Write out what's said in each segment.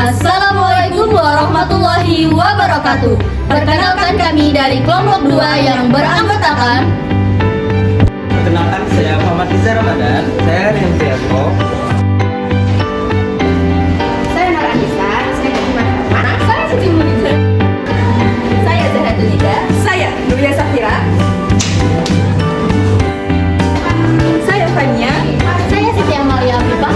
Assalamualaikum warahmatullahi wabarakatuh. Perkenalkan kami dari kelompok 2 yang beranggotakan. Perkenalkan, saya Muhammad Riza Ramadan. Saya Rian Tiago. Saya Nur Anissa. Saya Fatimah Rahman. Saya Siti Muniza. Saya Zahatul Nida. Saya Nuria Safira. Saya Fania. Saya Siti Amalia Afifah.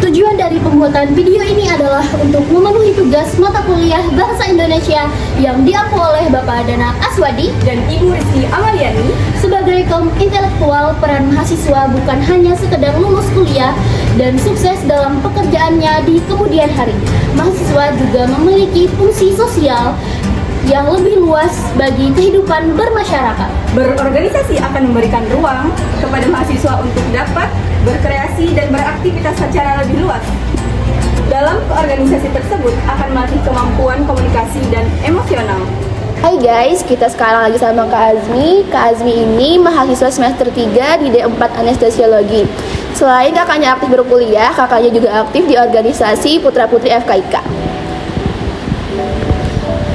Tujuan dari pembuatan video ini adalah untuk memenuhi tugas mata kuliah Bahasa Indonesia yang diampu oleh Bapak Dana Aswadi Dan Ibu Rizky Amaliani. sebagai kaum intelektual. Peran mahasiswa bukan hanya sekedar lulus kuliah dan sukses dalam pekerjaannya di kemudian hari. Mahasiswa juga memiliki fungsi sosial yang lebih luas bagi kehidupan bermasyarakat. Berorganisasi akan memberikan ruang kepada mahasiswa untuk dapat berkreasi dan beraktivitas secara lebih luas. Dalam keorganisasi tersebut akan melatih kemampuan komunikasi dan emosional. Hai guys, kita sekarang lagi sama Kak Azmi. Kak Azmi ini mahasiswa semester 3 di D4 Anestesiologi. Selain kakaknya aktif berkuliah, kakaknya juga aktif di organisasi Putra Putri FKIK.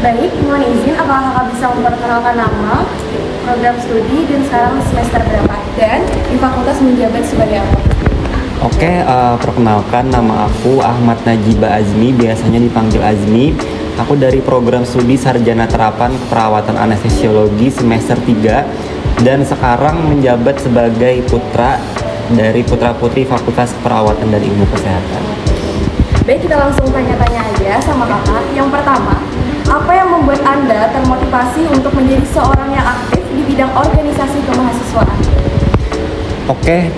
Baik, mohon izin apakah kakak bisa memperkenalkan nama, program studi, dan sekarang semester berapa, dan di fakultas menjabat sebagai apa? Oke, perkenalkan, nama aku Ahmad Najiba Azmi, biasanya dipanggil Azmi. Aku dari program studi Sarjana Terapan Keperawatan Anestesiologi semester 3 dan sekarang menjabat sebagai putra dari Putra Putri Fakultas Keperawatan dan Ilmu Kesehatan. Baik, kita langsung tanya-tanya aja sama kakak. Yang pertama, apa yang membuat Anda termotivasi untuk menjadi seorang yang aktif di bidang organisasi kemahasiswaan? Oke,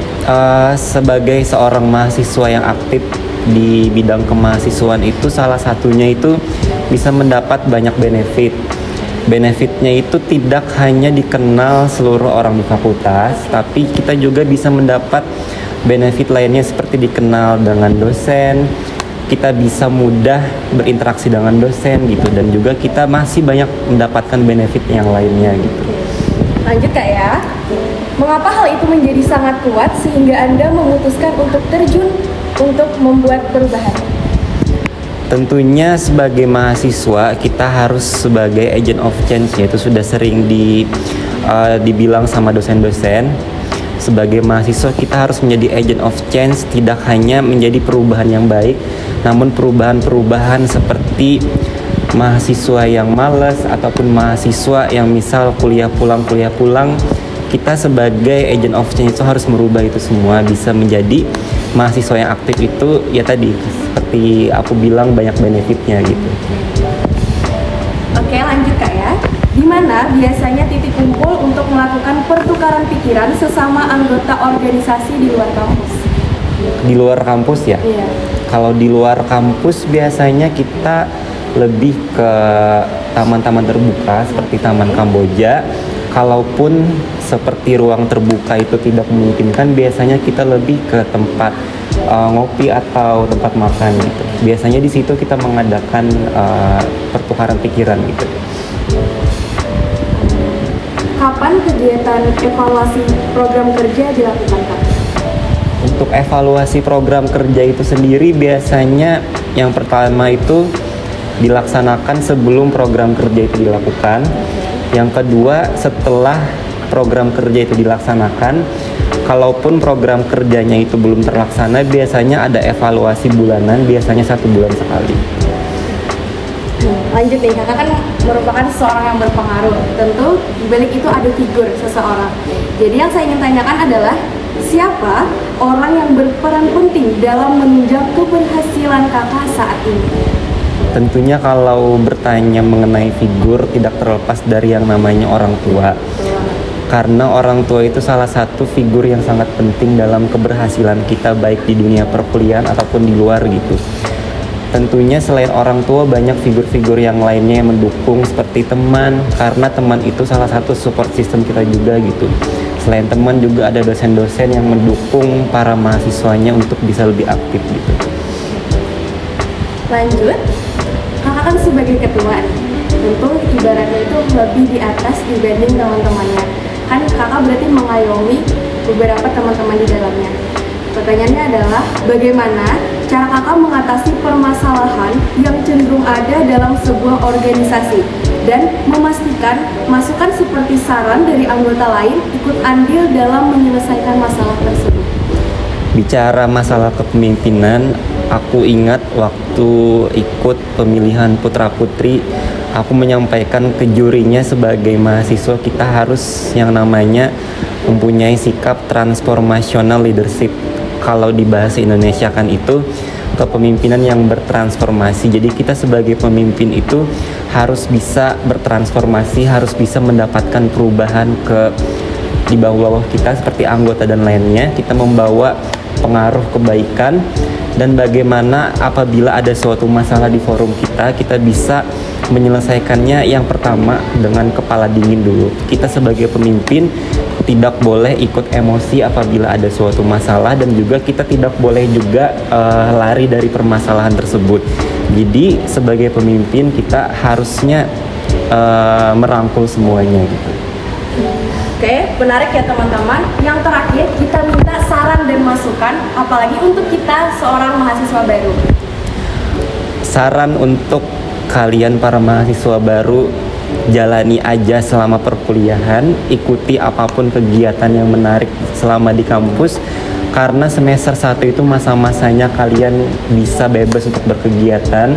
sebagai seorang mahasiswa yang aktif di bidang kemahasiswaan itu salah satunya itu bisa mendapat banyak benefit. Benefitnya itu tidak hanya dikenal seluruh orang di fakultas, tapi kita juga bisa mendapat benefit lainnya seperti dikenal dengan dosen, kita bisa mudah berinteraksi dengan dosen gitu, dan juga kita masih banyak mendapatkan benefit yang lainnya gitu. Lanjut Kak ya. Mengapa hal itu menjadi sangat kuat sehingga Anda memutuskan untuk terjun untuk membuat perubahan? Tentunya sebagai mahasiswa kita harus sebagai agent of change, yaitu sudah sering dibilang sama dosen-dosen. Sebagai mahasiswa kita harus menjadi agent of change, tidak hanya menjadi perubahan yang baik, namun perubahan-perubahan seperti mahasiswa yang malas ataupun mahasiswa yang misal kuliah pulang, kita sebagai agent of change itu harus merubah itu semua, bisa menjadi mahasiswa yang aktif itu ya tadi seperti aku bilang banyak benefitnya gitu. Oke, lanjut Kak ya. Di mana biasanya titik kumpul untuk melakukan pertukaran pikiran sesama anggota organisasi di luar kampus? Di luar kampus ya? Iya. Kalau di luar kampus biasanya kita lebih ke taman-taman terbuka seperti Taman Kamboja. Kalaupun seperti ruang terbuka itu tidak memungkinkan, biasanya kita lebih ke tempat ngopi atau tempat makan gitu. Biasanya di situ kita mengadakan pertukaran pikiran gitu. Kapan kegiatan evaluasi program kerja dilakukan Kak? Untuk evaluasi program kerja itu sendiri biasanya yang pertama itu dilaksanakan sebelum program kerja itu dilakukan. Yang kedua, setelah program kerja itu dilaksanakan, kalaupun program kerjanya itu belum terlaksana, biasanya ada evaluasi bulanan, biasanya 1 bulan sekali. Lanjut nih, kakak kan merupakan seseorang yang berpengaruh. Tentu di balik itu ada figur seseorang. Jadi yang saya ingin tanyakan adalah siapa orang yang berperan penting dalam menunjang keberhasilan kakak saat ini? Tentunya kalau bertanya mengenai figur tidak terlepas dari yang namanya orang tua. Karena orang tua itu salah satu figur yang sangat penting dalam keberhasilan kita baik di dunia perkuliahan ataupun di luar gitu. Tentunya selain orang tua banyak figur-figur yang lainnya yang mendukung seperti teman, karena teman itu salah satu support system kita juga gitu. Selain teman juga ada dosen-dosen yang mendukung para mahasiswanya untuk bisa lebih aktif gitu. Lanjut, kakak kan sebagai ketua nih, tentu ibaratnya itu lebih di atas dibanding teman-temannya. Kan kakak berarti mengayomi beberapa teman-teman di dalamnya. Pertanyaannya adalah, bagaimana cara kakak mengatasi permasalahan yang cenderung ada dalam sebuah organisasi dan memastikan masukan seperti saran dari anggota lain ikut andil dalam menyelesaikan masalah tersebut? Bicara masalah kepemimpinan, aku ingat waktu ikut pemilihan putra-putri, aku menyampaikan ke jurinya sebagai mahasiswa kita harus yang namanya mempunyai sikap transformational leadership. Kalau di bahasa Indonesia kan itu kepemimpinan yang bertransformasi. Jadi kita sebagai pemimpin itu harus bisa bertransformasi, harus bisa mendapatkan perubahan ke di bawah-bawah kita seperti anggota dan lainnya. Kita membawa pengaruh kebaikan, dan bagaimana apabila ada suatu masalah di forum kita, kita bisa menyelesaikannya yang pertama dengan kepala dingin dulu. Kita sebagai pemimpin tidak boleh ikut emosi apabila ada suatu masalah, dan juga kita tidak boleh juga lari dari permasalahan tersebut. Jadi sebagai pemimpin kita harusnya merangkul semuanya gitu. Oke, menarik ya teman-teman. Yang terakhir, kita minta saran dan masukan, apalagi untuk kita seorang mahasiswa baru. Saran untuk kalian para mahasiswa baru, jalani aja selama perkuliahan, ikuti apapun kegiatan yang menarik selama di kampus, karena semester 1 itu masa-masanya kalian bisa bebas untuk berkegiatan.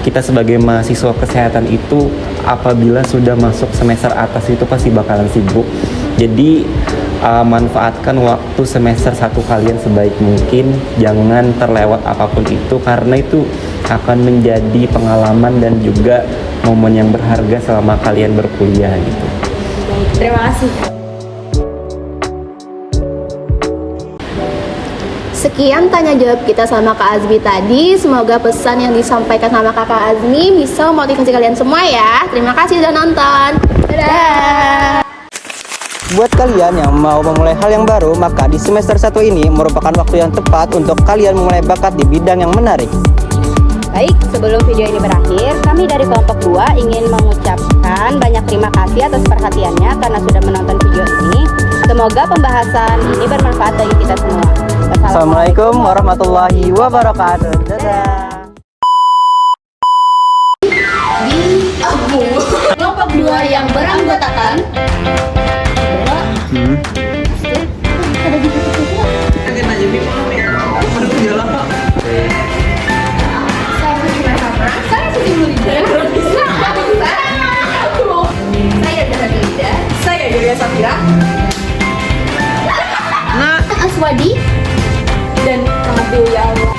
Kita sebagai mahasiswa kesehatan itu apabila sudah masuk semester atas itu pasti bakalan sibuk. Jadi manfaatkan waktu semester 1 kalian sebaik mungkin, jangan terlewat apapun itu, karena itu akan menjadi pengalaman dan juga momen yang berharga selama kalian berkuliah gitu. Terima kasih. Sekian tanya jawab kita sama Kak Azmi tadi. Semoga pesan yang disampaikan sama Kakak Azmi bisa memotivasi kalian semua ya. Terima kasih sudah nonton. Dadah. Buat kalian yang mau memulai hal yang baru, maka di semester 1 ini merupakan waktu yang tepat untuk kalian memulai bakat di bidang yang menarik. Baik, sebelum video ini berakhir, kami dari kelompok 2 ingin mengucapkan banyak terima kasih atas perhatiannya karena sudah menonton video ini. Semoga pembahasan ini bermanfaat bagi kita semua. Assalamualaikum warahmatullahi wabarakatuh. Dadah. Kelompok 2 yang beranggotakan Saya Yulia Safira Aswadi dan Abdul Ya Allah.